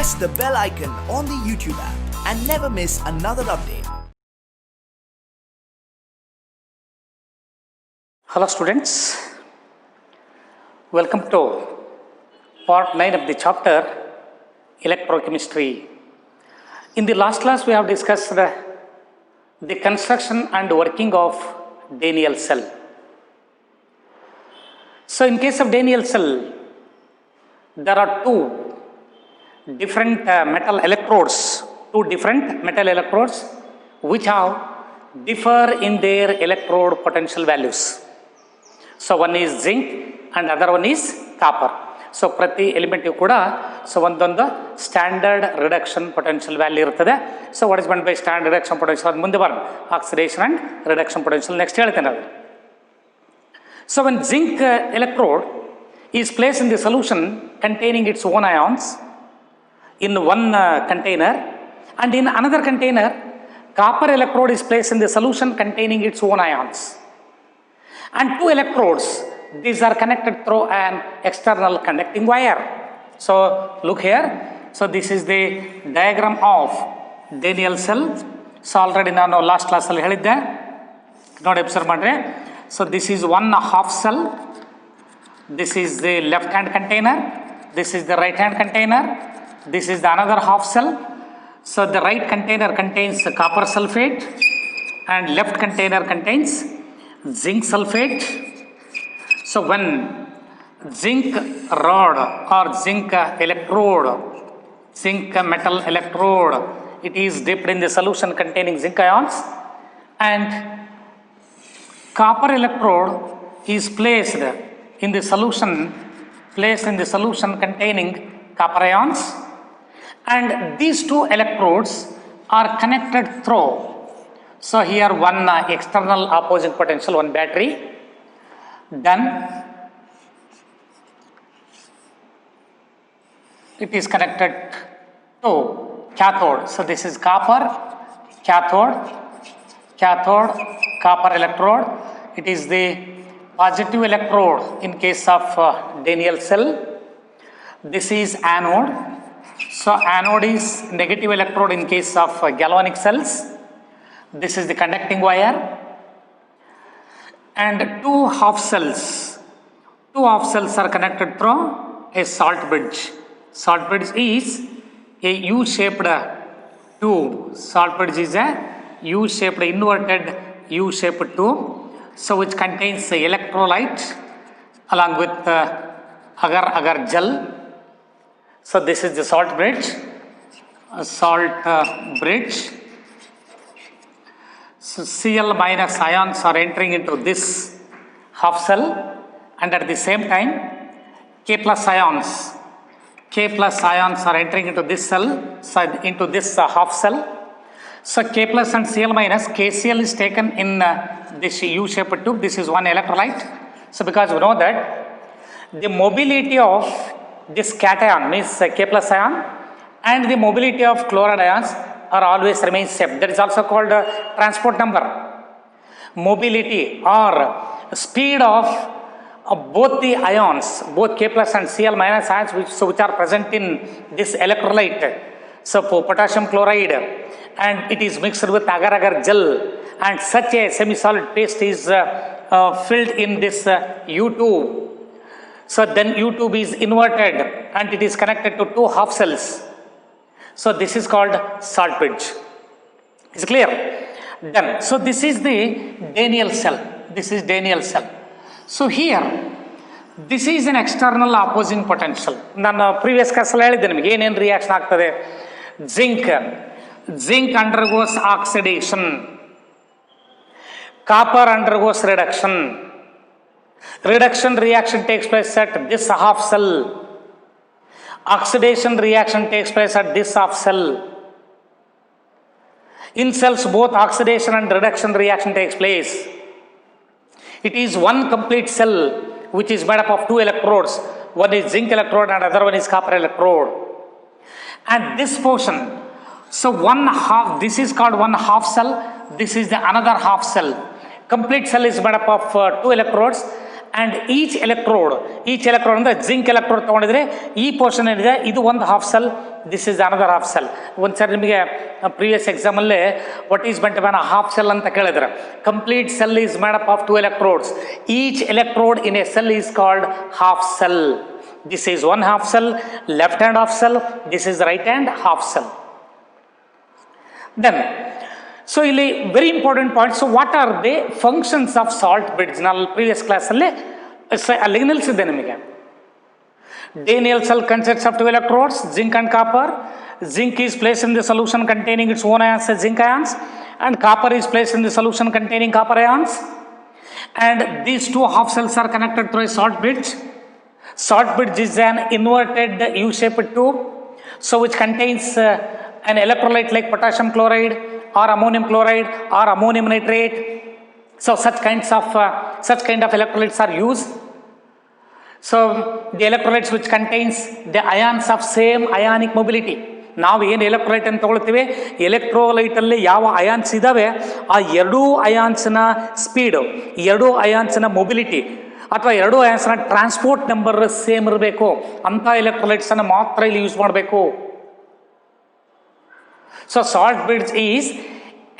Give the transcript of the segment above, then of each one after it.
press the bell icon on the YouTube app and never miss another update. Hello students, welcome to part 9 of the chapter Electrochemistry. In the last class we have discussed the construction and working of Daniell cell. So in case of Daniell cell, there are two different metal electrodes which have differ in their electrode potential values. So one is zinc and other one is copper. So ಪ್ರತಿ element ಕೂಡ so ಒಂದೊಂದು standard reduction potential value ಇರ್ತದೆ. So what is mean by standard reduction potential ಅದು ಮುಂದೆ ಬರೋಣ. Oxidation and reduction potential next ಹೇಳ್ತೇನೆ ಅದು. So when zinc electrode is placed in the solution containing its own ions in one container, and in another container copper electrode is placed in the solution containing its own ions, and two electrodes, these are connected through an external conducting wire. So look here, so this is the diagram of Daniell cell. So already ನಾನು last ಕ್ಲಾಸಲ್ಲಿ ಹೇಳಿದ್ದೆ, ನೋಡಿ observe ಮಾಡ್ರಿ. So this is one half cell, this is the left hand container, this is the right hand container, this is the another half cell. So the right container contains copper sulfate and left container contains zinc sulfate. So when zinc rod or zinc electrode, zinc metal electrode, it is dipped in the solution containing zinc ions, and copper electrode is placed in the solution containing copper ions, and these two electrodes are connected through, so here one external opposing potential, one battery, then it is connected to cathode. So this is copper cathode, copper electrode. It is the positive electrode in case of Daniell cell. This is anode. So anode is negative electrode in case of galvanic cells. This is the conducting wire, and two half cells are connected through a salt bridge. Salt bridge is a U-shaped tube. Salt bridge is a U-shaped, inverted U-shaped tube, so which contains electrolyte along with agar gel. So this is the salt bridge, bridge. So Cl minus ions are entering into this half cell, and at the same time K plus ions are entering into this cell, into this half cell. So K plus and Cl minus, KCl is taken in this U-shaped tube. This is one electrolyte. So because we know that the mobility of this cation means K plus ion and the mobility of chloride ions are always remain same. That is also called transport number. Mobility or speed of both the ions, both K plus and Cl minus ions which are present in this electrolyte. So potassium chloride, and it is mixed with agar gel, and such a semi-solid paste is filled in this U-tube. So then U-tube is inverted and it is connected to two half cells. So this is called salt bridge. Is clear? Done. So this is the Daniell cell. So here, this is an external opposing potential. ನಾನು previous ಕ್ಲಾಸಲ್ಲಿ ಹೇಳಿದ್ದೆ ನಿಮಗೆ ಏನೇನು reaction ಆಗ್ತದೆ. zinc undergoes oxidation, copper undergoes reduction reaction takes place at this half cell, oxidation reaction takes place at this half cell. In cells both oxidation and reduction reaction takes place. It is one complete cell which is made up of two electrodes, one is zinc electrode and other one is copper electrode. And this portion, so this is called one half cell, this is the another half cell. Complete cell is made up of two electrodes, and each electrode ಅಂದರೆ zinc electrode ತೊಗೊಂಡಿದ್ರೆ ಈ portion ಏನಿದೆ ಇದು ಒಂದು half cell, this is another half cell. ಒಂದು ಸರಿ ನಿಮಗೆ previous ಎಕ್ಸಾಮಲ್ಲೇ what is meant by half cell ಅಂತ ಕೇಳಿದ್ರೆ, complete cell is made up of 2 electrodes. Each electrode in a cell is called half cell. This is one half cell, left hand half cell, this is right hand half cell. Then, so ಇಲ್ಲಿ very important point. So what are the functions of salt beds? ನಾನು previous class ಅಲ್ಲಿ ಅಲ್ಲಿಗೆ ನಿಲ್ಲಿಸಿದ್ದೆ ನಿಮಗೆ. Daniell cell consists of 2 electrodes, zinc and copper. Zinc is placed in the solution containing its own ions, zinc ions, and copper is placed in the solution containing copper ions. And these 2 half cells are connected through a salt bridge. Salt bridge is an inverted U-shaped tube, so which contains an electrolyte like potassium chloride or ammonium chloride or ammonium nitrate. So such kind of electrolytes are used. So the electrolytes which contains the ions of same ionic mobility. ನಾವು ಏನು electrolyte ಅಂತ ತೊಗೊಳ್ತೀವಿ, ಎಲೆಕ್ಟ್ರೋಲೈಟಲ್ಲಿ ಯಾವ ions ಇದ್ದಾವೆ ಆ ಎರಡೂ ಅಯಾನ್ಸ್ನ speed, ಎರಡೂ ಅಯಾನ್ಸ್ನ mobility ಅಥವಾ ಎರಡೂ ಅಯಾನ್ಸ್ನ ಟ್ರಾನ್ಸ್ಪೋರ್ಟ್ ನಂಬರ್ ಸೇಮ್ ಇರಬೇಕು. ಅಂಥ ಎಲೆಕ್ಟ್ರೋಲೈಟ್ಸನ್ನು ಮಾತ್ರ ಇಲ್ಲಿ ಯೂಸ್ ಮಾಡಬೇಕು. So salt bridge is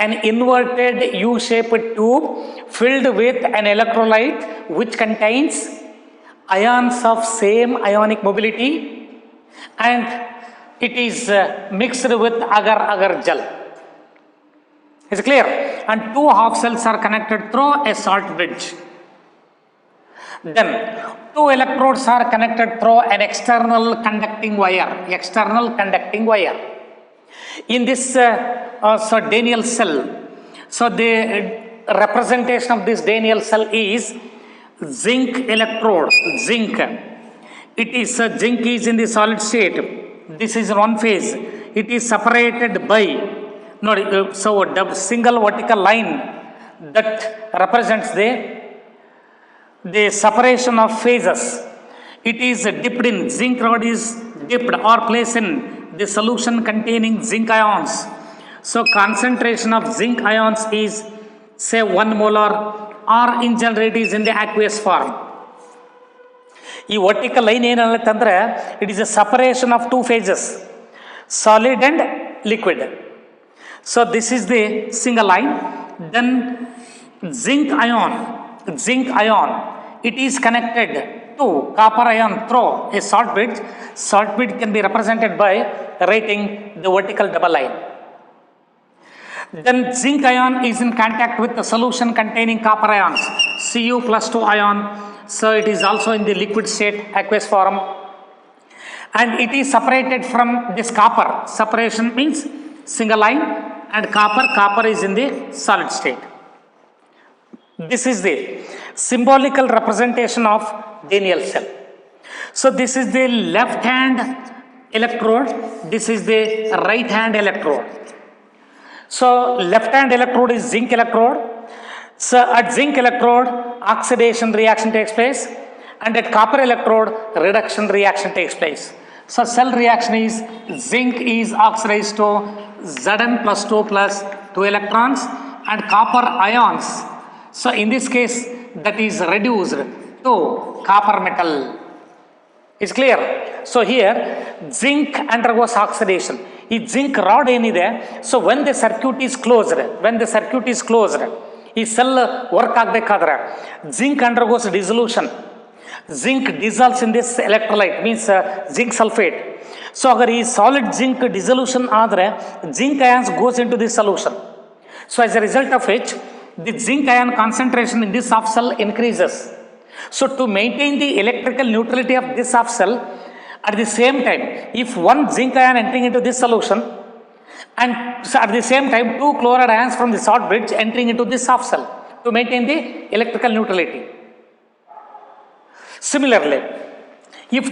an inverted U-shaped tube filled with an electrolyte which contains ions of same ionic mobility, and it is mixed with agar-agar gel. Is it clear? And 2 half cells are connected through a salt bridge. Then 2 electrodes are connected through an external conducting wire. In this Daniell cell, so the representation of this Daniell cell is zinc electrode. Zinc is in the solid state. This is in one phase. It is separated by single vertical line that represents the separation of phases. It is dipped in, zinc rod is dipped or placed in the solution containing zinc ions. So concentration of zinc ions is say 1 molar, or in general it is in the aqueous form. ಈ vertical line ಏನಾಗುತ್ತಂದ್ರೆ it is a separation of 2 phases, solid and liquid. So this is the single line. Then zinc ion it is connected to copper ion through a salt bridge. Salt bridge can be represented by writing the vertical double line. Then zinc ion is in contact with the solution containing copper ions, Cu+2 ion. So it is also in the liquid state, aqueous form, and it is separated from this copper. Separation means single line, and copper is in the solid state. This is the symbolical representation of Daniell cell. So this is the left hand electrode, this is the right hand electrode. So left hand electrode is zinc electrode. So at zinc electrode, oxidation reaction takes place, and at copper electrode, reduction reaction takes place. So cell reaction is zinc is oxidized to Zn+2 plus 2 electrons, and copper ions. So in this case, that is reduced to copper metal. Is clear? So here, zinc undergoes oxidation. ಈ zinc rod ಏನಿದೆ, so when the circuit is closed, ಈ cell work ಆಗಬೇಕಾದ್ರೆ zinc undergoes dissolution. Zinc dissolves in this electrolyte means zinc sulphate. So ಅಗರ್ ಈ solid zinc dissolution ಆದರೆ zinc ions goes into this solution. So as a result of which the zinc ion concentration in this half cell increases. So to maintain the electrical neutrality of this half cell, at the same time, if one zinc ion entering into this solution, and so at the same time 2 chloride ions from the salt bridge entering into this half cell to maintain the electrical neutrality. Similarly, if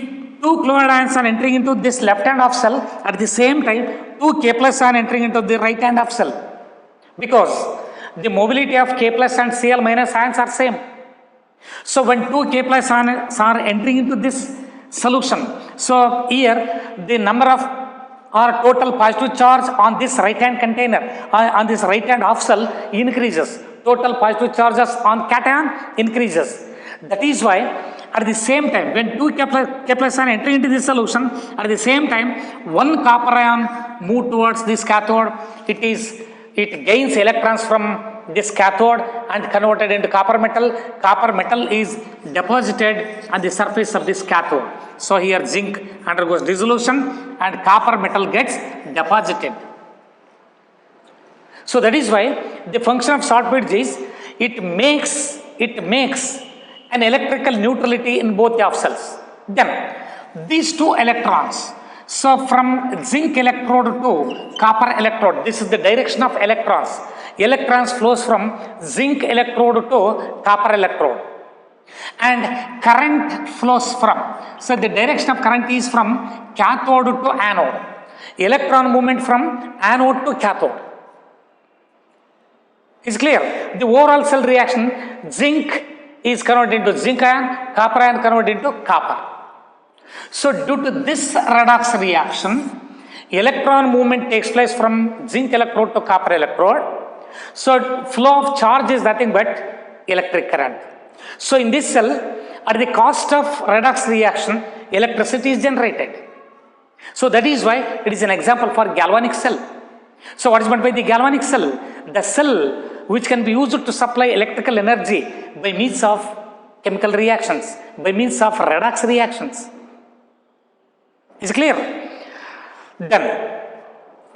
2 chloride ions are entering into this left hand half cell, at the same time 2 K+ ion entering into the right hand half cell, because the mobility of K+ and Cl- ions are same. So when 2 K+ ions are entering into this solution, so here the number of or total positive charge on this right hand container, on this right hand half cell increases. Total positive charges on cation increases. That is why at the same time, when two Kepler ion enter into this solution, at the same time, one copper ion move towards this cathode. It gains electrons from this cathode and converted into copper metal. Copper metal is deposited on the surface of this cathode. So here zinc undergoes dissolution and copper metal gets deposited. So that is why the function of salt bridge is it makes an electrical neutrality in both the half cells. Then these two electrons, so from zinc electrode to copper electrode, this is the direction of electrons. Electrons flows from zinc electrode to copper electrode. And current flows from, so the direction of current is from cathode to anode. Electron movement from anode to cathode. Is clear? The overall cell reaction, zinc is converted into zinc ion, copper ion converted into copper. So due to this redox reaction, electron movement takes place from zinc electrode to copper electrode. So flow of charge is nothing but electric current. So in this cell, at the cost of redox reaction, electricity is generated. So that is why it is an example for galvanic cell. So what is meant by the galvanic cell? The cell which can be used to supply electrical energy by means of chemical reactions, by means of redox reactions. Is clear? Then,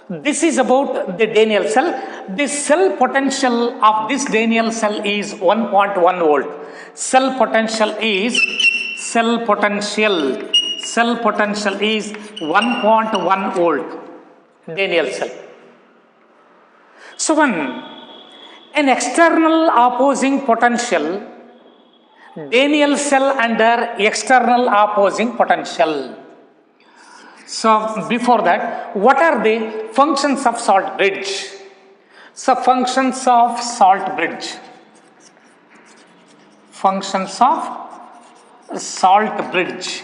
this is about the Daniell cell. The cell potential of this Daniell cell is 1.1 volt. Cell potential is 1.1 volt. Daniell cell. So when an external opposing potential, Daniell cell under external opposing potential. So before that, what are the functions of salt bridge? So functions of salt bridge. Functions of salt bridge.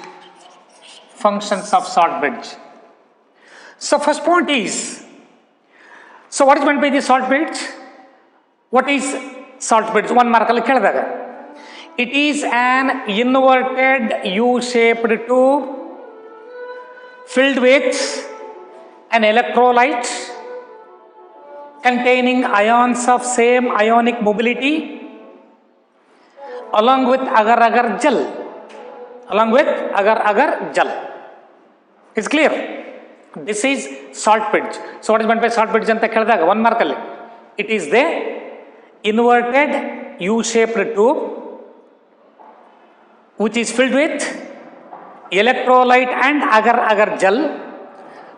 Functions of salt bridge. So first point is, so what is meant by the salt bridge? What is salt bridge? One mark alli keladaga. It is an inverted U-shaped tube filled with an electrolyte containing ions of same ionic mobility along with agar-agar gel. Along with agar-agar gel. It's clear? This is salt bridge. So what is meant by salt bridge anta keladaga? One mark alli. It is the inverted U-shaped tube which is filled with electrolyte and agar-agar gel.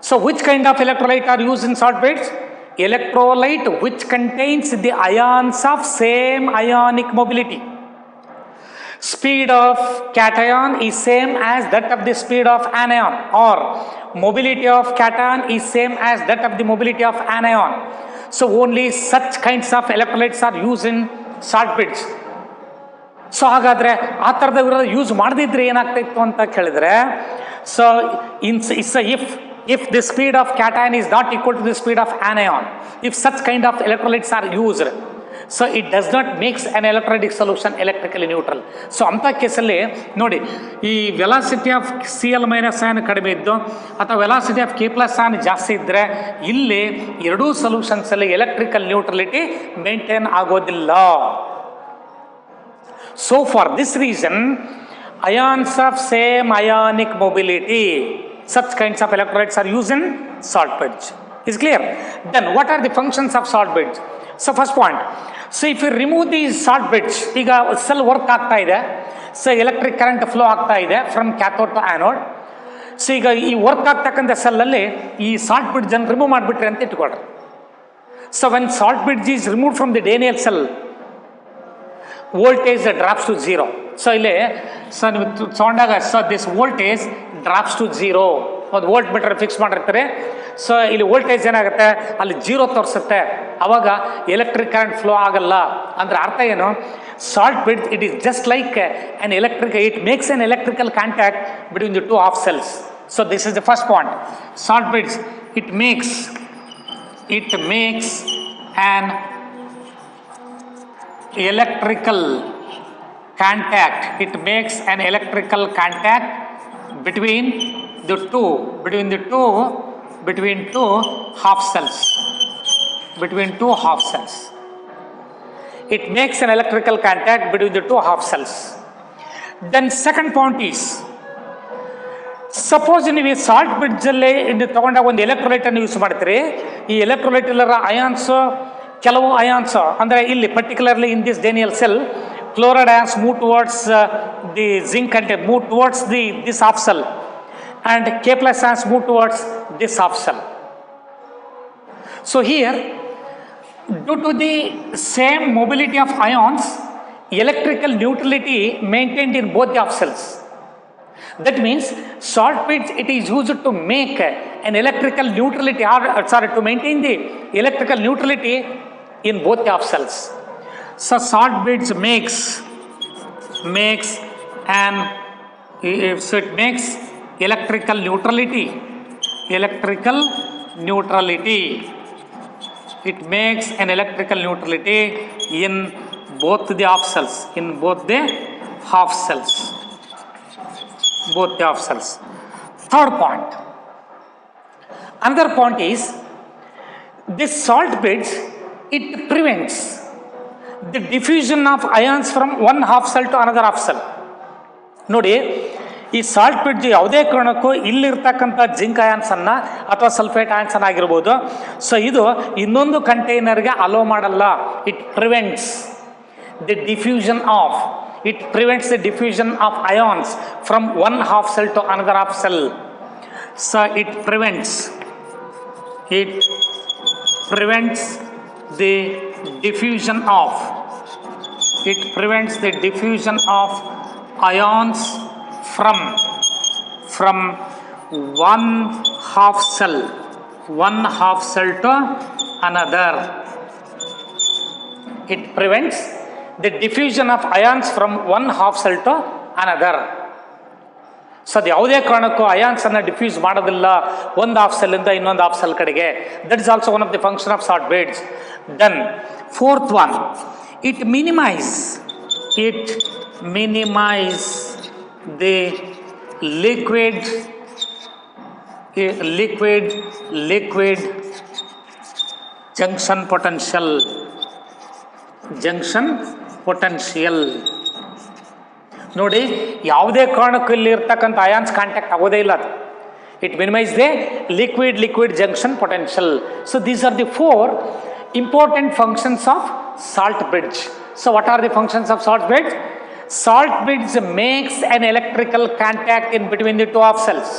So which kind of electrolyte are used in salt bridge? Electrolyte which contains the ions of same ionic mobility. Speed of cation is same as that of the speed of anion, or mobility of cation is same as that of the mobility of anion. So only such kinds of electrolytes are used in salt bridge. So ಹಾಗಾದರೆ ಆ ಥರದ ಇರೋದು use ಮಾಡದಿದ್ರೆ ಏನಾಗ್ತಾ ಇತ್ತು ಅಂತ ಕೇಳಿದ್ರೆ, so if the speed of cation is not equal to the speed of anion, if such kind of electrolytes are used, so it does not makes an electrolytic solution electrically neutral. So ಅಂಥ ಕೇಸಲ್ಲಿ ನೋಡಿ, ಈ velocity of Cl minus on ಕಡಿಮೆ ಇದ್ದು ಅಥವಾ velocity of K plus on ಜಾಸ್ತಿ ಇದ್ದರೆ ಇಲ್ಲಿ ಎರಡೂ ಸೊಲ್ಯೂಷನ್ಸಲ್ಲಿ ಎಲೆಕ್ಟ್ರಿಕಲ್ ನ್ಯೂಟ್ರಲಿಟಿ ಮೇಂಟೈನ್ ಆಗೋದಿಲ್ಲ. So for this reason, ions of same ionic mobility, such kinds of electrolytes are used in salt bridge. Is clear? Then what are the functions of salt bridge? So first point, so if you remove the salt bridge, ಈಗ cell work ಆಗ್ತಾ ಇದೆ, so electric current flow ಆಗ್ತಾ ಇದೆ from cathode to anode. So ಈಗ ಈ work ಆಗ್ತಕ್ಕಂಥ ಸೆಲ್ಲಲ್ಲಿ ಈ ಸಾಲ್ಟ್ ಬ್ರಿಡ್ಜ್ ಅನ್ನು ರಿಮೂವ್ ಮಾಡಿಬಿಟ್ರಿ ಅಂತ ಇಟ್ಕೊಳ್ರಿ. So when salt bridge is remove from the Daniell cell, voltage drops to 0. So ಇಲ್ಲಿ ಸೊ ನೀವು ತಗೊಂಡಾಗ so this voltage drops to 0. ಒಂದು ವೋಲ್ಟ್ ಮೀಟರ್ ಫಿಕ್ಸ್ ಮಾಡಿರ್ತಾರೆ. ಸೊ ಇಲ್ಲಿ ವೋಲ್ಟೇಜ್ ಏನಾಗುತ್ತೆ, ಅಲ್ಲಿ 0 ತೋರಿಸುತ್ತೆ. ಅವಾಗ ಎಲೆಕ್ಟ್ರಿಕ್ ಕರೆಂಟ್ ಫ್ಲೋ ಆಗಲ್ಲ. ಅಂದರೆ ಅರ್ಥ ಏನು, salt bridge it is just like on electric, it makes on electrical contact between the two of cells. So this is the first point. Salt bridge it makes an electrical contact, it makes an electrical contact between the two half cells. Between two half cells. It makes an electrical contact between the two half cells. Then second point is, suppose ನೀವು ಈ salt ಬ್ರಿಡ್ಜಲ್ಲಿ ತಗೊಂಡಾಗ ಒಂದು ಎಲೆಕ್ಟ್ರೋಲೈಟನ್ನು use ಮಾಡ್ತೀರಿ. ಈ ಎಲೆಕ್ಟ್ರೋಲೈಟಲ್ಲರ ions, ಕೆಲವು ions ಅಂದರೆ ಇಲ್ಲಿ particularly in this Daniel cell, chloride ions move towards the zinc content, move towards this half cell, and K plus ions move towards this half cell. So here, due to the same mobility of ions, electrical neutrality maintained in both the half cells. That means salt bridge, it is used to make an electrical neutrality, to maintain the electrical neutrality in both the half cells. So salt bridge makes electrical neutrality. It makes an electrical neutrality in both the half cells. Third point. Another point is, this salt bridge, it prevents the diffusion of ions from one half cell to another half cell. ನೋಡಿ, ಈ salt bridge ಯಾವುದೇ ಕಾರಣಕ್ಕೂ ಇಲ್ಲಿರ್ತಕ್ಕಂಥ zinc ಅಯಾನ್ಸನ್ನು ಅಥವಾ sulphate ಅಯಾನ್ಸನ್ನು ಆಗಿರ್ಬೋದು, so ಇದು ಇನ್ನೊಂದು ಕಂಟೈನರ್ಗೆ hello ಮಾಡಲ್ಲ. It prevents the diffusion of ions from one half cell to another half cell. So it prevents the diffusion of ions from one half cell to another. It prevents the diffusion of ions from one half cell to another. So ಅದು ಯಾವುದೇ ಕಾರಣಕ್ಕೂ ಅಯಾನ್ಸನ್ನು diffuse ಮಾಡೋದಿಲ್ಲ ಒಂದು half ಸೆಲ್ಲಿಂದ ಇನ್ನೊಂದು half cell ಕಡೆಗೆ. That is also one of the function of salt bridge. Then fourth one, it minimize the liquid junction potential. ನೋಡಿ, ಯಾವುದೇ ಕಾರಣಕ್ಕೂ ಇಲ್ಲಿ ಇರ್ತಕ್ಕಂಥ ಅಯಾನ್ಸ್ ಕಾಂಟ್ಯಾಕ್ಟ್ ಆಗೋದೇ ಇಲ್ಲ ಅದು. It minimise the liquid junction potential. So these are the 4 important functions of salt bridge. So what are the functions of salt bridge? Salt bridge makes an electrical contact in between the two half cells.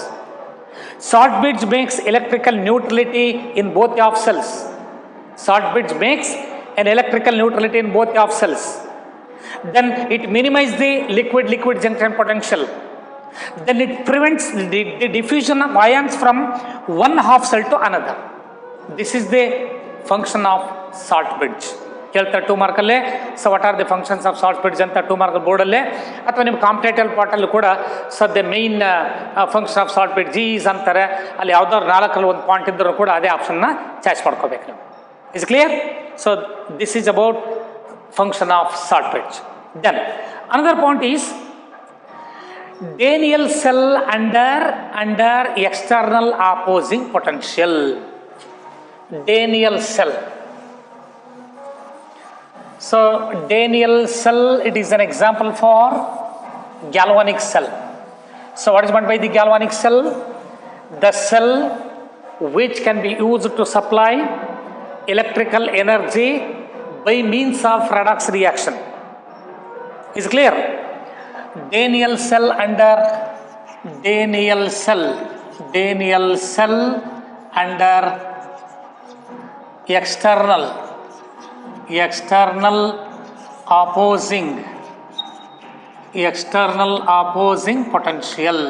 Salt bridge makes electrical neutrality in both the half cells. Salt bridge makes an electrical neutrality in both the half cells. Then it minimizes the liquid junction potential. Then it prevents the diffusion of ions from one half cell to another. This is the function of salt bridge. ಕೇಳ್ತಾರೆ 2 ಮಾರ್ಕಲ್ಲೇ. So what are the functions of salt bridge ಅಂತ 2 mark ಬೋರ್ಡಲ್ಲೇ ಅಥವಾ ನಿಮ್ಮ competitive ಪಾರ್ಟಲ್ಲೂ ಕೂಡ ಸದ್ಯ main function of salt bridge is ಅಂತಾರೆ. ಅಲ್ಲಿ ಯಾವುದಾದ್ರು 4ರಲ್ಲಿ ಒಂದು ಪಾಯಿಂಟ್ ಇದ್ದರೂ ಕೂಡ ಅದೇ ಆಪ್ಷನ್ನ ಚಾಯ್ಸ್ ಮಾಡ್ಕೋಬೇಕು ನೀವು. Is clear? So this is about function of salt bridge. Then another point is Daniell cell under external opposing potential. Daniell cell. So Daniell cell, it is an example for galvanic cell. So what is meant by the galvanic cell? The cell which can be used to supply electrical energy by means of redox reaction. Is clear? Daniell cell under external opposing potential.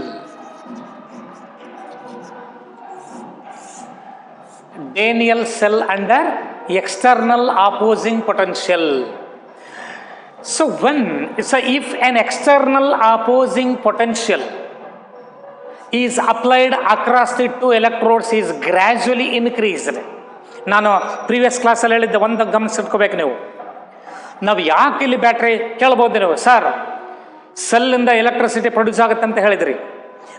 Daniell cell under external opposing potential. So if an external opposing potential is applied across the 2 electrodes is gradually increased. ನಾನು previous ಕ್ಲಾಸಲ್ಲಿ ಹೇಳಿದ್ದೆ, ಒಂದು ಗಮನಿಸಿಟ್ಕೋಬೇಕು ನೀವು. ನಾವು ಯಾಕೆ ಇಲ್ಲಿ battery ಕೇಳ್ಬೋದು ನೀವು, ಸರ್ ಸೆಲ್ಲಿಂದ ಎಲೆಕ್ಟ್ರಿಸಿಟಿ ಪ್ರೊಡ್ಯೂಸ್ ಆಗುತ್ತೆ ಅಂತ ಹೇಳಿದ್ರಿ.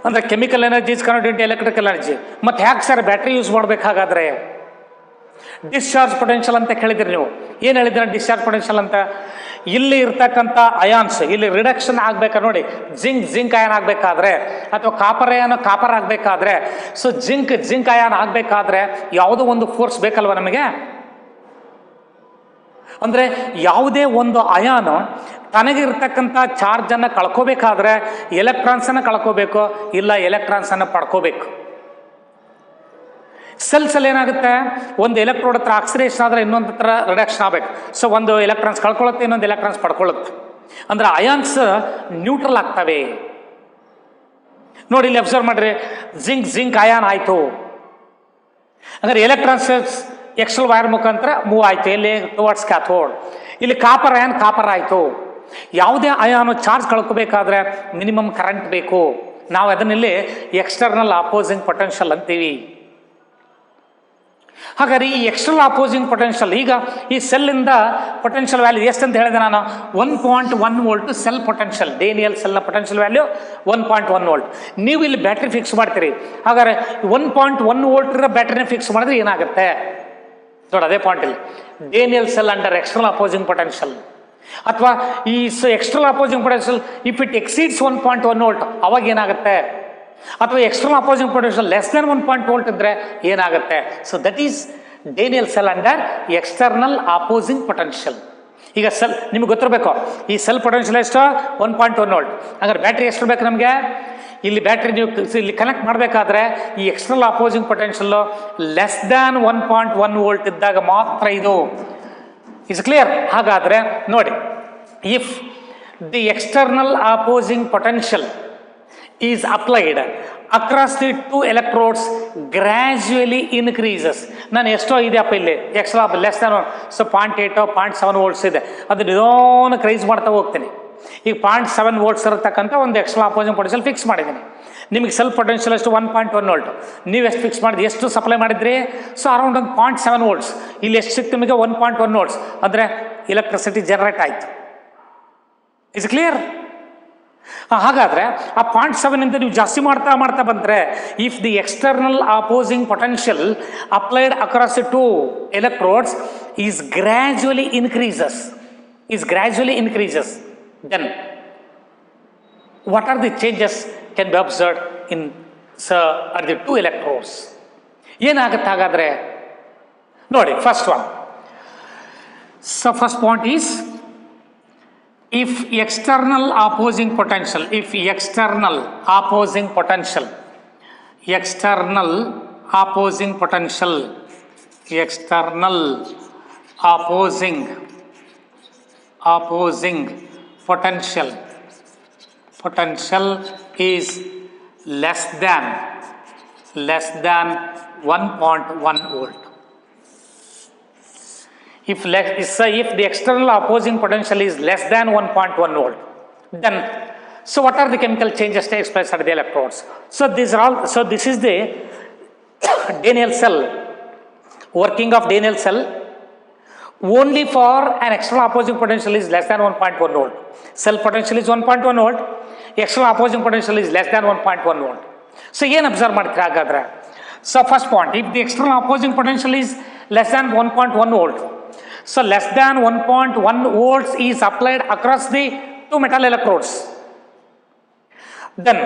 ಅಂದರೆ chemical energy is converted into electrical energy. ಮತ್ತು ಹ್ಯಾಕೆ ಸರ್ ಬ್ಯಾಟ್ರಿ ಯೂಸ್ ಮಾಡಬೇಕಾಗಾದ್ರೆ? ಡಿಸ್ಚಾರ್ಜ್ ಪೊಟೆನ್ಷಿಯಲ್ ಅಂತ ಕೇಳಿದ್ರಿ ನೀವು. ಏನು ಹೇಳಿದ್ರೆ ಡಿಸ್ಚಾರ್ಜ್ ಪೊಟೆನ್ಷಿಯಲ್ ಅಂತ? ಇಲ್ಲಿ ಇರ್ತಕ್ಕಂಥ ಅಯಾನ್ಸ್ ಇಲ್ಲಿ ರಿಡಕ್ಷನ್ ಆಗ್ಬೇಕಾ ನೋಡಿ, ಜಿಂಕ್ ಅಯಾನ್ ಆಗಬೇಕಾದ್ರೆ ಅಥವಾ ಕಾಪರ್ ಆಗಬೇಕಾದ್ರೆ, ಸೊ ಜಿಂಕ್ ಅಯಾನ್ ಆಗಬೇಕಾದ್ರೆ ಯಾವುದೋ ಒಂದು ಫೋರ್ಸ್ ಬೇಕಲ್ವ ನಮಗೆ? ಅಂದರೆ ಯಾವುದೇ ಒಂದು ಅಯಾನು ತನಗಿರ್ತಕ್ಕಂಥ ಚಾರ್ಜನ್ನು ಕಳ್ಕೋಬೇಕಾದ್ರೆ ಎಲೆಕ್ಟ್ರಾನ್ಸನ್ನು ಕಳ್ಕೋಬೇಕು, ಇಲ್ಲ ಎಲೆಕ್ಟ್ರಾನ್ಸನ್ನು ಪಡ್ಕೋಬೇಕು. ಸೆಲ್ಸಲ್ಲಿ ಏನಾಗುತ್ತೆ, ಒಂದು ಎಲೆಕ್ಟ್ರೋಡ್ ಹತ್ರ ಆಕ್ಸಿಡೇಷನ್ ಆದರೆ ಇನ್ನೊಂದು ಹತ್ರ ರಿಡಕ್ಷನ್ ಆಗಬೇಕು. ಸೊ ಒಂದು ಎಲೆಕ್ಟ್ರಾನ್ಸ್ ಕಳ್ಕೊಳ್ಳುತ್ತೆ, ಇನ್ನೊಂದು ಎಲೆಕ್ಟ್ರಾನ್ಸ್ ಪಡ್ಕೊಳ್ಳುತ್ತೆ. ಅಂದರೆ ಅಯಾನ್ಸ್ ನ್ಯೂಟ್ರಲ್ ಆಗ್ತವೆ. ನೋಡಿ ಇಲ್ಲಿ ಅಬ್ಸರ್ವ್ ಮಾಡ್ರಿ, ಜಿಂಕ್ ಅಯಾನ್ ಆಯಿತು ಅಂದರೆ ಎಲೆಕ್ಟ್ರಾನ್ಸ್ ಎಕ್ಸ್ಟ್ರಲ್ ವೈರ್ ಮುಖಾಂತರ ಮೂವ್ ಆಯಿತು, ಎಲ್ಲಿ ಟುವರ್ಡ್ಸ್ ಕ್ಯಾಥೋಡ್. ಇಲ್ಲಿ ಕಾಪರ್ ಆಯಿತು. ಯಾವುದೇ ಅಯಾನು ಚಾರ್ಜ್ ಕಳ್ಕೋಬೇಕಾದ್ರೆ ಮಿನಿಮಮ್ ಕರೆಂಟ್ ಬೇಕು. ನಾವು ಅದನ್ನಿಲ್ಲಿ ಎಕ್ಸ್ಟರ್ನಲ್ ಅಪೋಸಿಂಗ್ ಪೊಟೆನ್ಷಿಯಲ್ ಅಂತೀವಿ. ಹಾಗಾದ್ರೆ ಈ ಎಕ್ಸ್ಟರ್ನಲ್ ಅಪೋಸಿಂಗ್ ಪೊಟೆನ್ಷಿಯಲ್, ಈಗ ಈ ಸೆಲ್ಲಿಂದ ಪೊಟೆನ್ಷಿಯಲ್ ವ್ಯಾಲ್ಯೂ ಎಷ್ಟು ಅಂತ ಹೇಳಿದೆ ನಾನು? 1.1 ವೋಲ್ಟ್ ಸೆಲ್ ಪೊಟೆನ್ಷಿಯಲ್. ಡೇನಿಯಲ್ ಸೆಲ್ನ ಪೊಟೆನ್ಷಿಯಲ್ ವ್ಯಾಲ್ಯೂ 1.1 ವೋಲ್ಟ್. ನೀವು ಇಲ್ಲಿ ಬ್ಯಾಟ್ರಿ ಫಿಕ್ಸ್ ಮಾಡ್ತೀರಿ. ಹಾಗಾದ್ರೆ 1.1 ವೋಲ್ಟ್ ಇರೋ ಬ್ಯಾಟ್ರಿನ ಫಿಕ್ಸ್ ಮಾಡಿದ್ರೆ ಏನಾಗುತ್ತೆ ನೋಡಿ, ಅದೇ ಪಾಯಿಂಟ್ ಇಲ್ಲಿ. Daniel cell under external opposing potential ಅಥವಾ ಈ external opposing potential if it exceeds 1.1 volt ಅವಾಗ ಏನಾಗುತ್ತೆ? ಅಥವಾ external opposing potential less than 1 volt ಇದ್ರೆ ಏನಾಗುತ್ತೆ? So that is Daniel cell under external opposing potential. ಈಗ ಸೆಲ್ ನಿಮ್ಗೆ ಗೊತ್ತಿರಬೇಕು, ಈ ಸೆಲ್ ಪೊಟೆನ್ಷಿಯಲ್ ಎಷ್ಟು? 1.1 ವೋಲ್ಟ್. ಹಾಗಾದ್ರೆ ಬ್ಯಾಟ್ರಿ ಎಷ್ಟು ಬೇಕು ನಮಗೆ? ಇಲ್ಲಿ ಬ್ಯಾಟ್ರಿ ನೀವು ಇಲ್ಲಿ ಕನೆಕ್ಟ್ ಮಾಡಬೇಕಾದ್ರೆ ಈ external opposing potential less than 1.1 volt ಇದ್ದಾಗ ಮಾತ್ರ ಇದು ಇಸ್ ಕ್ಲಿಯರ್. ಹಾಗಾದ್ರೆ ನೋಡಿ, if the external opposing potential is applied across the two electrodes gradually increases. ನಾನು ಎಷ್ಟೋ ಇದೆಯಪ್ಪ ಇಲ್ಲಿ extra less than so 0.8 0.7 volts ಇದೆ, ಅದು ನಿಧಾನಕ್ಕೆ ರೈಸ್ ಮಾಡ್ತಾ ಹೋಗ್ತೀನಿ. ಈಗ 0.7 ವೋಲ್ಟ್ಸ್ ಇರತಕ್ಕಂಥ ಒಂದು ಎಕ್ಸ್ಟ್ರಾ ಅಪೋಸಿಂಗ್ ಪೊಟೆನ್ಷಿಯಲ್ ಫಿಕ್ಸ್ ಮಾಡಿದ್ದೀನಿ. ನಿಮಗೆ ಸೆಲ್ಫ್ ಪೊಟೆನ್ಷಿಯಲ್ ಎಷ್ಟು? 1.1 ವೋಲ್ಟ್. ನೀವು ಎಷ್ಟು ಫಿಕ್ಸ್ ಮಾಡಿದ್ರಿ? ಎಷ್ಟು ಸಪ್ಲೈ ಮಾಡಿದ್ರಿ? ಸೊ ಅರೌಂಡ್ ಒಂದು 0.7 ವೋಲ್ಟ್ಸ್. ಇಲ್ಲಿ ಎಷ್ಟು ಸಿಕ್ತು ನಿಮಗೆ? 1.1 ವೋಲ್ಟ್ಸ್. ಅಂದರೆ ಎಲೆಕ್ಟ್ರಿಸಿಟಿ ಜನರೇಟ್ ಆಯಿತು. Is clear? ಹಾಗಾದ್ರೆ ಆ 0.7 ಇಂದ ನೀವು ಜಾಸ್ತಿ ಮಾಡ್ತಾ ಬಂದರೆ if the external opposing potential applied across two electrodes is gradually increases then what are the changes can be observed in at the two electrodes? ಏನಾಗುತ್ತೆ ಹಾಗಾದ್ರೆ ನೋಡಿ, first one. So first point is if external opposing potential is less than 1.1 volt. If the external opposing potential is less than 1.1 volt, then so what are the chemical changes takes place at the electrodes? So this is the Daniell cell, working of Daniell cell. Only for an external opposing potential is less than 1.1 volt. Cell potential is 1.1 volt. External opposing potential is less than 1.1 volt. So ಏನು observe ಮಾಡ್ತೀರಾ ಹಾಗಾದ್ರೆ? So first point, if the external opposing potential is less than 1.1 volt, so less than 1.1 volts is applied across the two metal electrodes. Then,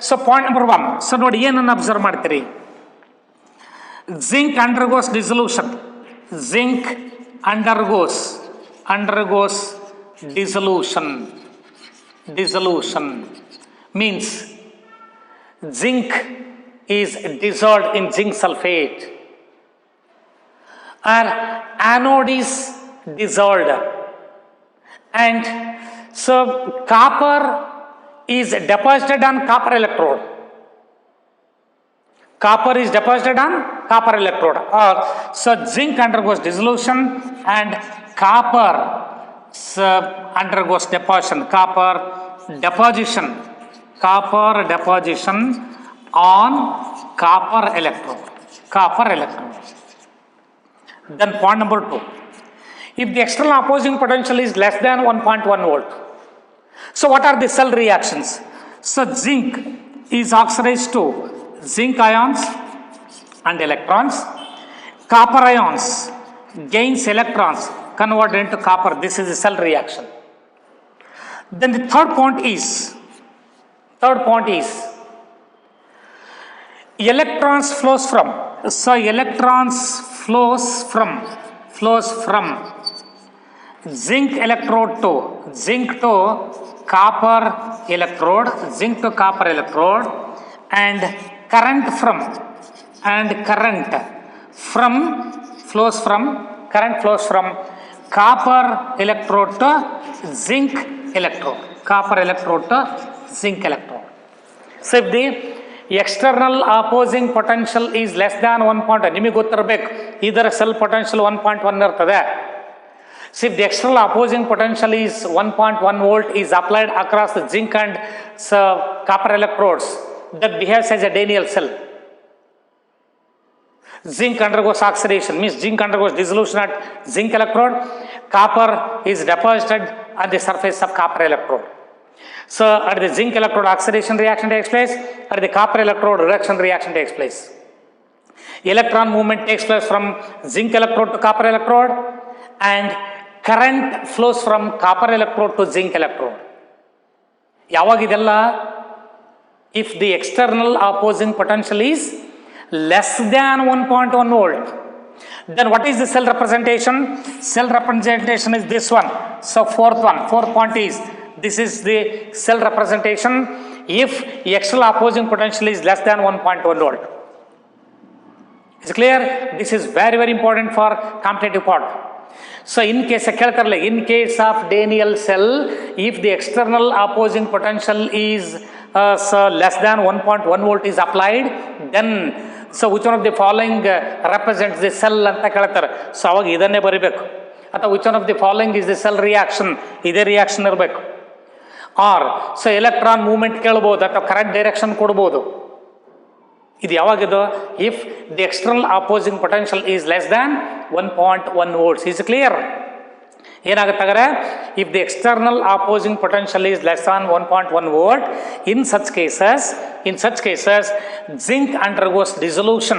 so point number 1. So ನೋಡಿ ಏನನ್ನು observe ಮಾಡ್ತೀರಿ? Zinc undergoes dissolution. Zinc undergoes dissolution means zinc is dissolved in zinc sulfate, or anode is dissolved, and so copper is deposited on copper electrode. Or so zinc undergoes dissolution and copper undergoes deposition. Copper deposition on copper electrode. Then point number 2. If the external opposing potential is less than 1.1 volt, So what are the cell reactions? So zinc is oxidized to zinc ions and electrons. Copper ions gains electrons converted into copper. This is the cell reaction. Then the third point is electrons flows from. So electrons flows from zinc electrode to copper electrode, and current flows from copper electrode to zinc electrode. So if the external opposing potential is less than 1.1, ನಿಮಗೆ ಗೊತ್ತಿರಬೇಕು ಇದರ cell potential 1.1 ಇರ್ತದೆ. So if the external opposing potential is 1.1 volt is applied across the zinc and copper electrodes, that behaves as a Daniell cell. Zinc undergoes oxidation, means zinc undergoes dissolution at zinc electrode, copper is deposited at the surface of copper electrode. So at the zinc electrode oxidation reaction takes place, at the copper electrode reduction reaction takes place. Electron movement takes place from zinc electrode to copper electrode, and current flows from copper electrode to zinc electrode. ಯಾವಾಗಿದೆಲ್ಲ? If the external opposing potential is less than 1.1 volt. Then what is the cell representation? Cell representation is this one. So fourth point is, this is the cell representation if the external opposing potential is less than 1.1 volt. Is it clear? This is very, very important for competitive part. So in case of Daniell cell, if the external opposing potential is less than 1.1 volt is applied, then so which one of the following represents the cell anta keltare. So avage idanne baribeku, atha which one of the following is the cell reaction, ide reaction irbeku. Or so electron movement kelbodu atha correct direction kodabodu. ಇದು ಯಾವಾಗಿದು? if the external opposing potential is less than 1.1 volts. is clear? ಏನಾಗುತ್ತಾಗರೆ, if the external opposing potential is less than 1.1 volt, in such cases zinc undergoes dissolution,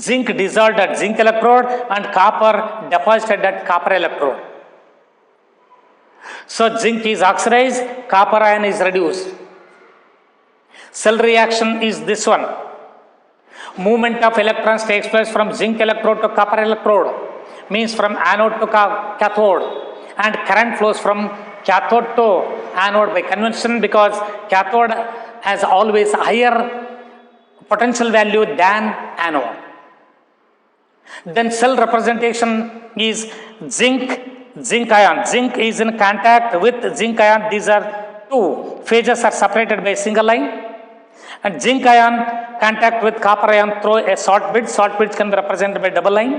zinc dissolved at zinc electrode and copper deposited at copper electrode. So zinc is oxidized, copper ion is reduced. Cell reaction is this one. Movement of electrons takes place from zinc electrode to copper electrode, means from anode to cathode, and current flows from cathode to anode by convention, because cathode has always higher potential value than anode. Then cell representation is zinc ion. Zinc is in contact with zinc ion. These are two phases are separated by a single line. And zinc ion contact with copper ion through a short bridge. Short bridge can be represented by double line.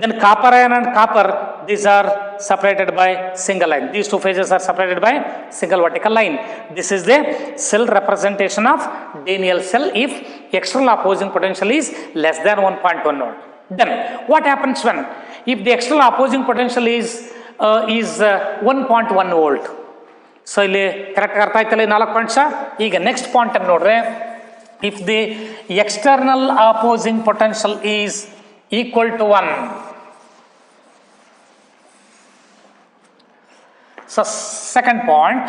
Then copper ion and copper, these are separated by single line. These two phases are separated by single vertical line. This is the cell representation of Daniell cell if external opposing potential is less than 1.1 volt. Then what happens when if the external opposing potential is 1.1 volt? So ಇಲ್ಲಿ correct ಅರ್ಥ ಆಯ್ತಲ್ಲ 4 points. ಈಗ next point ಅನ್ನು ನೋಡ್ರೆ, if the external opposing potential is equal to 1. So second point,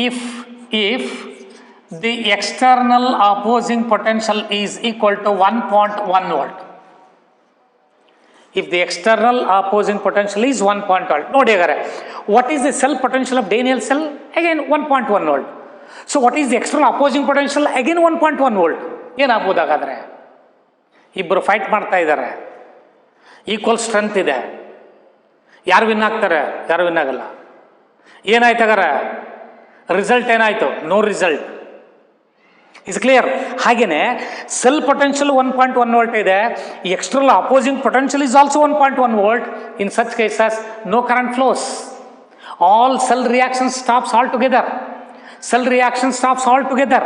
if the external opposing potential is equal to 1.1 volt. If the external opposing potential is 1.1 volt. ನೋಡಿ ಹಾಗಾದ್ರೆ what is the cell potential of Daniell cell? Again 1.1 volt. So what is the external opposing potential? Again 1.1 volt. ಏನಾಗ್ಬೋದು ಹಾಗಾದ್ರೆ? ಇಬ್ಬರು fight ಮಾಡ್ತಾ ಇದ್ದಾರೆ, equal strength ಇದೆ, ಯಾರು win ಆಗ್ತಾರೆ, ಯಾರು ವಿನ್ ಆಗಲ್ಲ. ಏನಾಯ್ತು ಹಾಗಾದ್ರೆ? ರಿಸಲ್ಟ್ ಏನಾಯ್ತು? No result. Is clear? ಹಾಗೇನೆ ಸೆಲ್ ಪೊಟೆನ್ಷಿಯಲ್ 1.1 ವೋಲ್ಟ್ ಇದೆ, external opposing potential is also 1.1 volt. In such cases no current flows. All cell reaction stops altogether. Cell reaction stops altogether.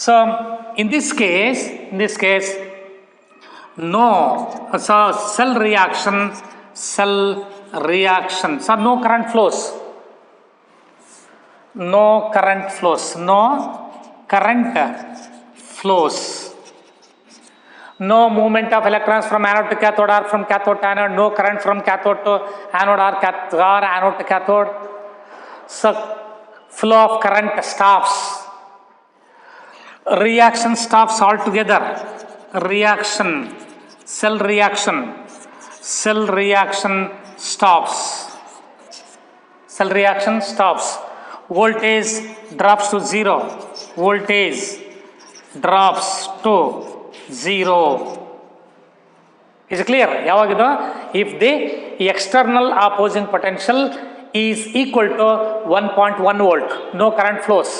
So in this case, no. So cell reaction. So no current flows. no current flows, no current flows, no movement of electrons from anode to cathode or from cathode to anode, no current from cathode to anode or anode to cathode. So flow of current stops, reaction stops altogether, reaction, cell reaction stops, cell reaction stops, voltage drops to zero, voltage drops to zero. Is it clear? If the external opposing potential is equal to 1.1 volt, no current flows,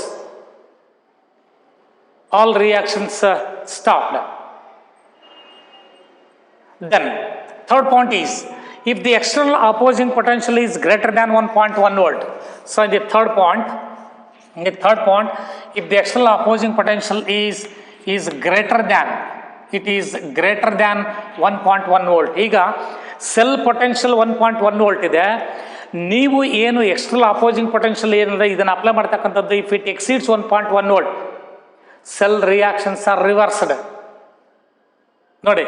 all reactions stopped. Then third point is, if the external opposing potential is greater than 1.1 volt, so in the third point, if the external opposing potential is greater than, it is greater than 1.1 volt. ಈಗ cell potential 1.1 volt ಇದೆ, ನೀವು ಏನು external opposing potential ಏನಿದೆ ಇದನ್ನು apply ಮಾಡ್ತಕ್ಕಂಥದ್ದು, if it exceeds 1.1 volt, cell reactions are reversed. ನೋಡಿ,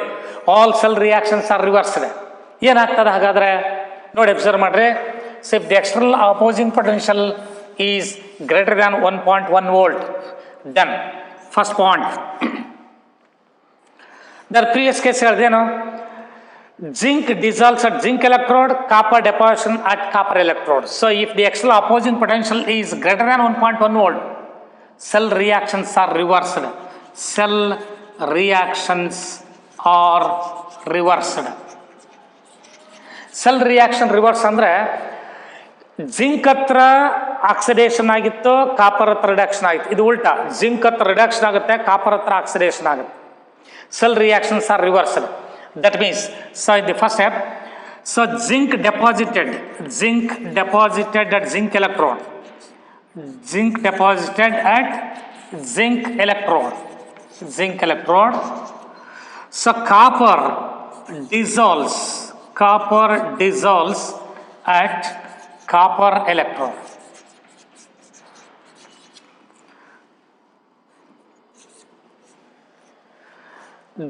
all cell reactions are reversed. ಏನಾಗ್ತದೆ ಹಾಗಾದ್ರೆ ನೋಡಿ, ಅಬ್ಸರ್ವ್ ಮಾಡ್ರಿ. So if the external opposing potential is greater than 1.1 volt, then first point, the previous case ಹೇಳಿದೇನು, zinc dissolves at zinc electrode, copper deposition at copper electrode. So if the external opposing potential is greater than 1.1 volt, cell reactions are reversed. Cell reactions are reversed. Cell reaction reverse ಅಂದ್ರೆ zinc ಹತ್ರ oxidation ಆಗಿತ್ತು, copper ಹತ್ರ reduction ಆಗಿತ್ತು. ಇದು ಉಲ್ಟಾ, zinc ಹತ್ರ reduction ಆಗುತ್ತೆ, copper ಹತ್ರ ಆಕ್ಸಿಡೇಷನ್ ಆಗುತ್ತೆ. Cell reactions are reversed. That means, so in the first step, so zinc deposited at zinc electrode, zinc electrode. So copper dissolves at copper electrode.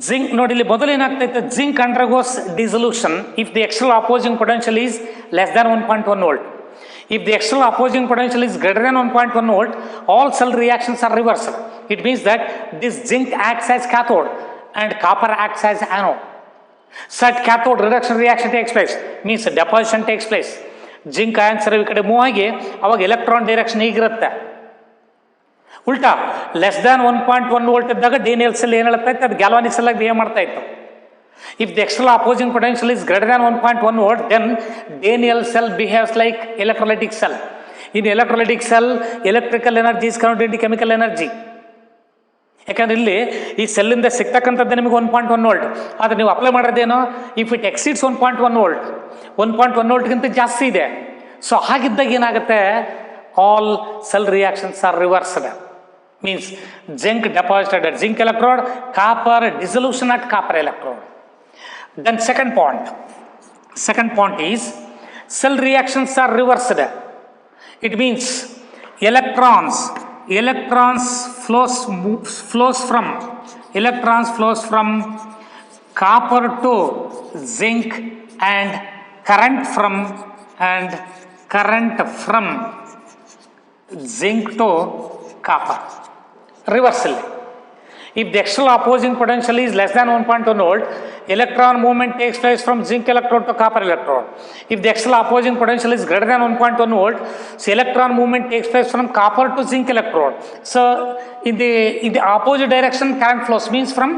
Zinc, ನೋಡಿ ಇಲ್ಲಿ ಮೊದಲು ಏನಾಗ್ತೈತೆ, zinc undergoes dissolution if the external opposing potential is less than 1.1 volt. If the external opposing potential is greater than 1.1 volt, all cell reactions are reversed. It means that this zinc acts as cathode and copper acts as anode. Such cathode reduction reaction takes place, means deposition takes place. Zinc ions ಈ ಕಡೆ move ಆಗಿ ಅವಾಗ electron direction ಹೀಗಿರುತ್ತೆ. ಉಲ್ಟಾ, less than 1.1 volt ಇದ್ದಾಗ Daniell cell ಏನು ಹೇಳ್ತಾ ಇತ್ತು, ಅದು ಗ್ಯಾಲ್ವಾನಿಕ್ ಸೆಲ್ ಆಗಿ ಬಿಹೇವ್ ಮಾಡ್ತಾ ಇತ್ತು. If the external opposing potential is greater than 1.1 volt, then Daniell cell behaves like electrolytic cell. In electrolytic cell, electrical energy is converted into chemical energy. ಯಾಕಂದ್ರೆ ಇಲ್ಲಿ ಈ ಸೆಲ್ಲಿಂದ ಸಿಗ್ತಕ್ಕಂಥದ್ದು ನಿಮಗೆ 1.1 ವೋಲ್ಟ್, ಆದರೆ ನೀವು ಅಪ್ಲೈ ಮಾಡೋದೇನೋ ಇಫ್ ಇಟ್ ಎಕ್ಸಿಡ್ಸ್ 1.1 ವೋಲ್ಟ್, 1.1 ವೋಲ್ಟ್ಗಿಂತ ಜಾಸ್ತಿ ಇದೆ. ಸೊ ಹಾಗಿದ್ದಾಗ ಏನಾಗುತ್ತೆ, all cell reactions are reversed. Means zinc deposited at zinc electrode, copper dissolution at copper electrode. Then second point is cell reactions are reversed. It means electrons flows from copper to zinc and current from zinc to copper. Reversely, if the external opposing potential is less than 1.1 volt, electron movement takes place from zinc electrode to copper electrode. If the external opposing potential is greater than 1.1 volt, so electron movement takes place from copper to zinc electrode. So in the opposite direction current flows, means from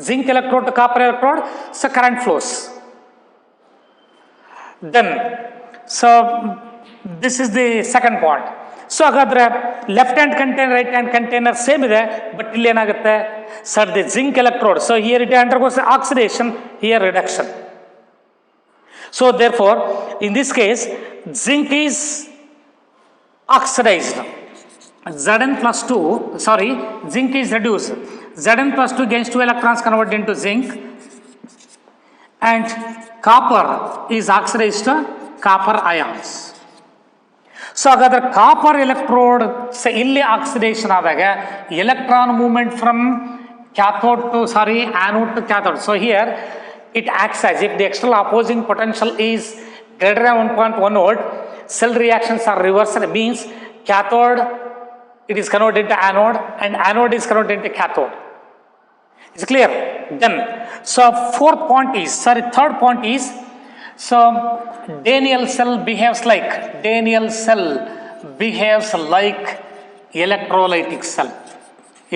zinc electrode to copper electrode, so current flows. Then, so this is the second point. So ಹಾಗಾದ್ರೆ left hand container, right hand container same ಇದೆ, but ಇಲ್ಲಿ ಏನಾಗುತ್ತೆ sir, the zinc electrode, so here it undergoes oxidation, here reduction. So therefore in this case zinc is oxidised, zinc is reduced, Zn plus 2 gains 2 electrons converted into zinc, and copper is oxidized to copper ions. So ಹಾಗಾದ್ರೆ copper electrode ಇಲ್ಲಿ oxidation ಆದಾಗ electron movement from cathode to anode to cathode. So here it acts as if the external opposing potential is greater than 1.1 volt, cell reactions are reversed. Means cathode it is converted into anode and anode is converted into cathode. It's clear? Then so third point is so Daniell cell behaves like electrolytic cell.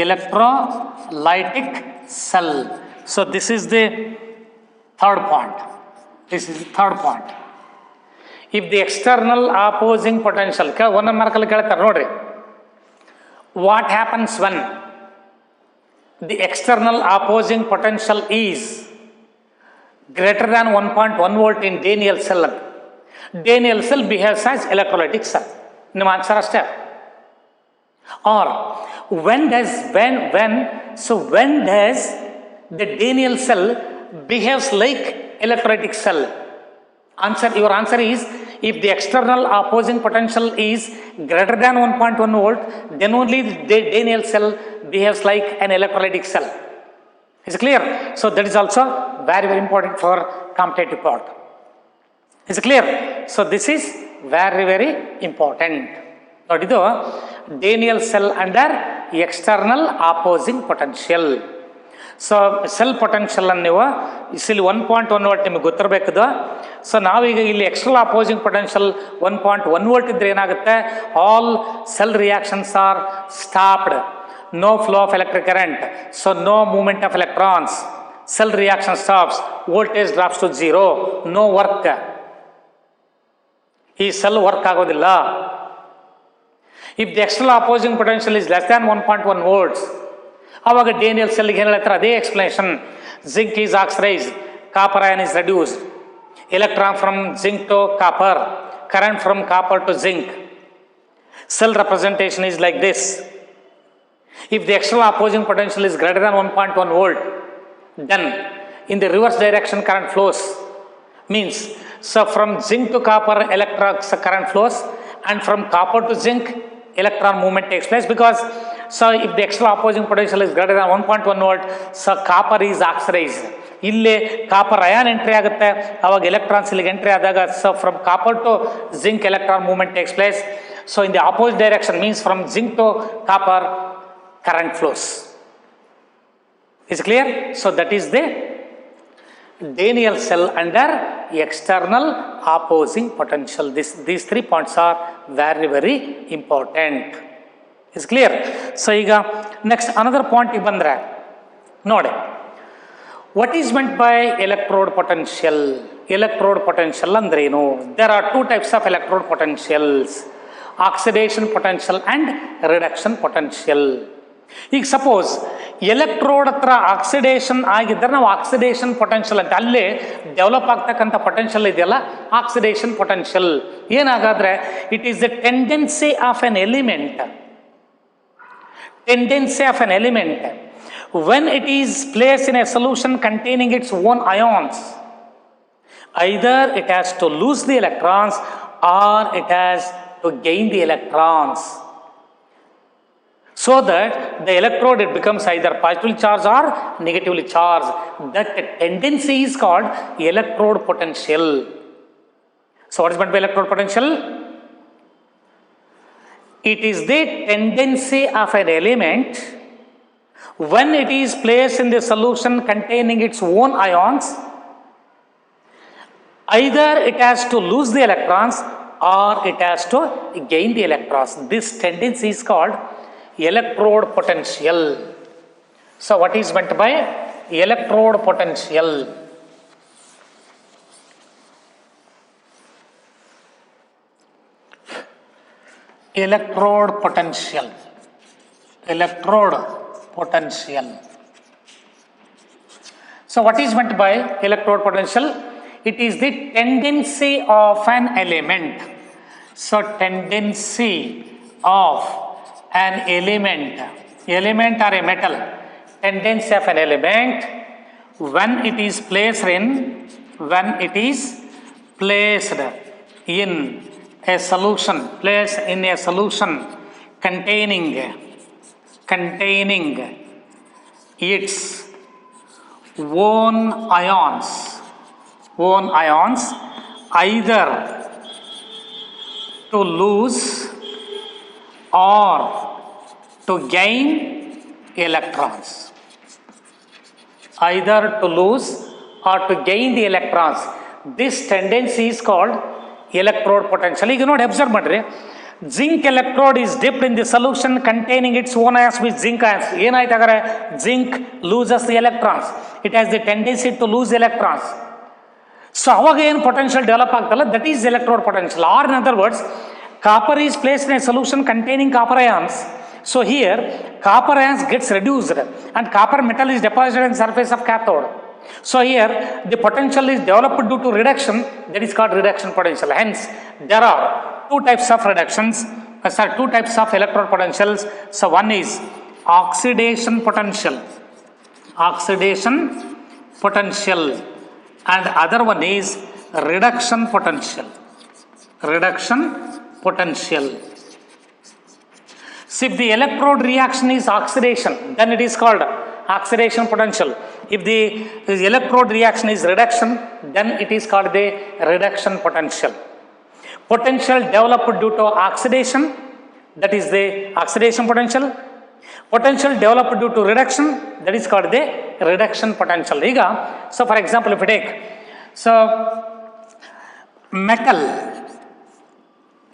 Electrolytic cell. So this is the third point. If the external opposing potential, one mark nodri, what happens when the external opposing potential is greater than 1.1 volt in Daniell cell? Daniell cell behaves as electrolytic cell. ನಿಮ್ಮ answer ಅಷ್ಟೇ. Or when does the Daniell cell behaves like electrolytic cell? Your answer is if the external opposing potential is greater than 1.1 volt, then only the Daniell cell behaves like an electrolytic cell. Is it clear? So that is also very, very important for competitive part. Is it clear? So this is very, very important. ನೋಡಿದ್ದು Daniell cell under external opposing potential. So cell potential ಅನ್ನು ನೀವು ಇಲ್ಲಿ 1.1 volt ನಿಮಗೆ ಗೊತ್ತಿರಬೇಕದು. So ನಾವೀಗ ಇಲ್ಲಿ external opposing potential 1.1 volt ಇದ್ರೆ ಏನಾಗುತ್ತೆ, all cell reactions are stopped, no flow of electric current, so no movement of electrons, cell reaction stops, voltage drops to 0, no work. ಈ cell work ಆಗೋದಿಲ್ಲ. If the external opposing potential is less than 1.1 volts, ಆವಾಗ Daniell ಸೆಲ್ಗೆ ಏನು ಹೇಳ್ತಾರೆ, ಅದೇ explanation. Zinc is oxidised, copper ion is reduced, electron from zinc to copper, current from copper to zinc. Cell representation is like this. If the external opposing potential is greater than 1.1 volt, then in the reverse direction current flows. Means, so from zinc to copper electron current flows, and from copper to zinc electron movement takes place, because so if the external opposing potential is greater than 1.1 volt, so copper is oxidized. ಇಲ್ಲಿ copper ion entry ಆಗುತ್ತೆ, ಅವಾಗ electrons ಇಲ್ಲಿಗೆ entry ಆದಾಗ so from copper to zinc electron movement takes place. So in the opposite direction means from zinc to copper current flows. Is it clear? So that is the Daniell cell under external opposing potential. These 3 points are very, very important. Is it clear? So ಈಗ next another point ಬಂದ್ರೆ ನೋಡಿ, what is meant by electrode potential? Electrode potential ಅಂದ್ರೆ ಏನು? There are 2 types of electrode potentials, oxidation potential and reduction potential. ಈಗ suppose electrode ಹತ್ರ oxidation ಆಗಿದ್ದರೆ ನಾವು oxidation potential ಅಂತ, ಅಲ್ಲೇ ಡೆವಲಪ್ ಆಗ್ತಕ್ಕಂಥ ಪೊಟೆನ್ಷಿಯಲ್ ಇದೆಯಲ್ಲ ಆಕ್ಸಿಡೇಷನ್ ಪೊಟೆನ್ಷಿಯಲ್. ಏನಾಗಾದ್ರೆ it is the tendency of an element, when it is placed in a solution containing its own ions, either it has to lose the electrons or it has to gain the electrons, so that the electrode it becomes either positively charged or negatively charged. That tendency is called electrode potential. So what is meant by electrode potential? It is the tendency of an element when it is placed in the solution containing its own ions, either it has to lose the electrons or it has to gain the electrons. This tendency is called electrode potential. So what is meant by electrode potential? Electrode potential. So what is meant by electrode potential? It is the tendency of an element. So tendency of an element or a metal, tendency of an element when it is placed in a solution, place in a solution containing its own ions, either to lose or to gain electrons. Either to lose or to gain the electrons. This tendency is called electrode potential. ಈಗ ನೋಡಿ observe ಮಾಡ್ರಿ, zinc electrode is dipped in the solution containing its own ions with zinc ions. ಏನಾಯ್ತು ಹಾಗಾದ್ರೆ, zinc loses the electrons, it has the tendency to lose electrons. So ಅವಾಗ ಏನು potential develop ಆಗ್ತಲ್ಲ, that is electrode potential. Or in other words, copper is placed in a solution containing copper ions. So here copper ions gets reduced and copper metal is deposited on the surface of cathode. So here the potential is developed due to reduction, that is called reduction potential. Hence there are two types of reductions, two types of electrode potentials. So one is oxidation potential and other one is reduction potential. So if the electrode reaction is oxidation, then it is called oxidation potential. If the electrode reaction is reduction, then it is called the reduction potential. Potential developed due to oxidation, that is the oxidation potential. Potential developed due to reduction, that is called the reduction potential. So for example, if you take, so metal,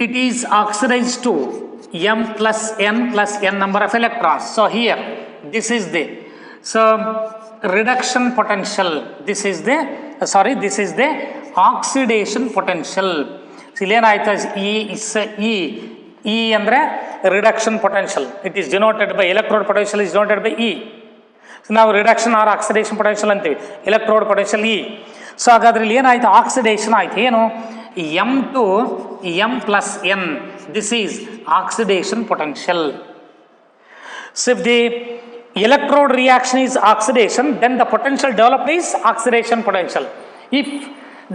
it is oxidized to m plus n number of electrons. So here this is the reduction potential, this is the oxidation potential. ಇಲ್ಲಿ ಏನಾಯ್ತು, E ಅಂದರೆ reduction potential, it is denoted by electrode potential is denoted by E. So ನಾವು reduction or oxidation potential ಅಂತೀವಿ, electrode potential E. So ಹಾಗಾದ್ರೆ ಇಲ್ಲಿ ಏನಾಯ್ತು, oxidation ಆಯ್ತು. ಏನು, m to m plus n, this is oxidation potential. So if the electrode reaction is oxidation, then the potential developed is oxidation potential. If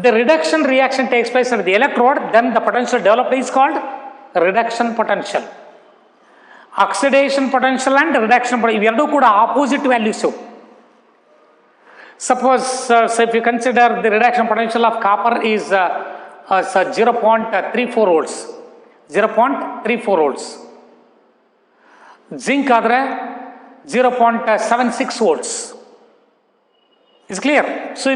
the reduction reaction takes place at the electrode, then the potential developed is called reduction potential. Oxidation potential and reduction potential ಇವೆರಡೂ ಕೂಡ opposite values. Suppose so if you consider the reduction potential of copper is 0.34 volts, 0.34 volts. Zinc ಆದರೆ 0.76 volts. Is clear? So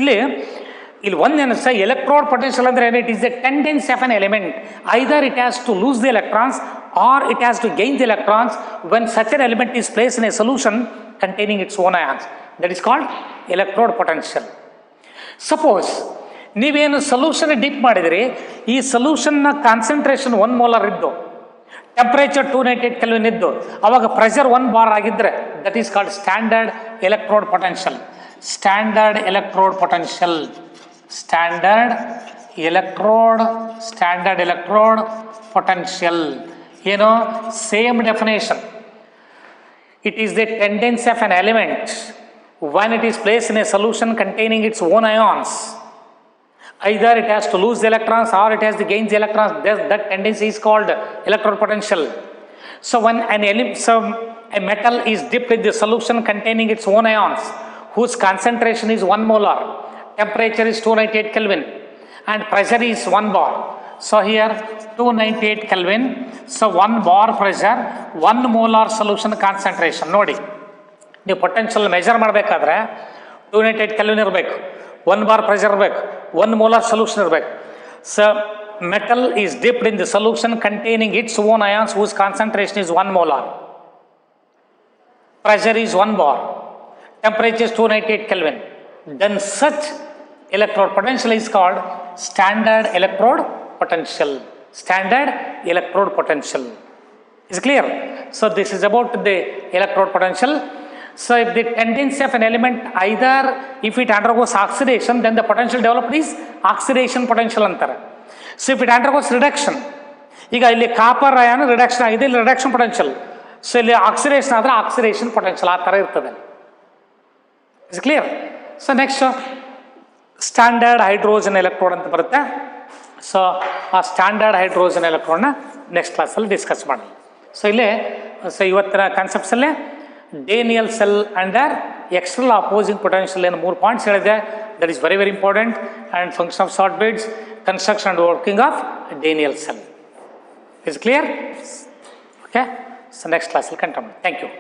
ಇಲ್ಲಿ ಒಂದೇನು ಸಹ electrode potential ಅಂದರೆ ಏನು, it is the tendency of an element, either it has to lose the electrons or it has to gain the electrons when such an element is place in a solution containing its own ions. That is called electrode potential. Suppose ನೀವೇನು solution dip ಮಾಡಿದ್ರಿ, ಈ ಸೊಲ್ಯೂಷನ್ನ concentration 1 molar ಇದ್ದು, temperature 298 kelvin ಇದ್ದು, ಅವಾಗ pressure 1 bar ಆಗಿದ್ದರೆ that is called standard electrode potential. Standard electrode potential ಏನು, same definition. It is the tendency of an element when it is placed in a solution containing its own ions. Either it has to lose the electrons or it has to gain the electrons. That tendency is called electrode potential. So when a metal is dipped in the solution containing its own ions, whose concentration is 1 molar, temperature is 298 Kelvin, and pressure is 1 bar. So here 298 Kelvin, so 1 bar pressure, 1 molar solution concentration. ನೋಡಿ, ನೀವು potential measure ಮಾಡಬೇಕಾದ್ರೆ 298 Kelvin ಇರಬೇಕು, 1 bar pressure ಇರಬೇಕು, 1 molar solution ಇರಬೇಕು. So metal is dipped in the solution containing its own ions whose concentration is 1 molar. Pressure is 1 bar, temperature is 298 Kelvin. Then such electrode potential is called standard electrode potential. Is clear? So this is about the electrode potential. So if the tendency of an element, either if it undergoes oxidation, then the potential developed is oxidation potential ಅಂತಾರೆ. So if it undergoes reduction, ಈಗ ಇಲ್ಲಿ copper ion reduction ಆಗಿದೆ, ಇಲ್ಲಿ reduction potential. So ಇಲ್ಲಿ oxidation ಆದರೆ oxidation potential ಆ ಥರ ಇರ್ತದೆ. Is clear? So next standard hydrogen electrode ಅಂತ ಬರುತ್ತೆ. ಸೊ ಆ ಸ್ಟ್ಯಾಂಡರ್ಡ್ ಹೈಡ್ರೋಜನ್ ಎಲೆಕ್ಟ್ರಾನ್ನ ನೆಕ್ಸ್ಟ್ ಕ್ಲಾಸಲ್ಲಿ ಡಿಸ್ಕಸ್ ಮಾಡೋಣ. ಸೊ ಇಲ್ಲೇ ಸೊ ಇವತ್ತಿನ ಕಾನ್ಸೆಪ್ಟ್ಸಲ್ಲೇ Daniell cell and the external opposing potential ಏನು 3 ಪಾಯಿಂಟ್ಸ್ ಹೇಳಿದೆ. That is very very important and function of salt bridge, construction and working of Daniell cell. Is clear? Okay, so next ಕ್ಲಾಸಲ್ಲಿ continue. Thank you.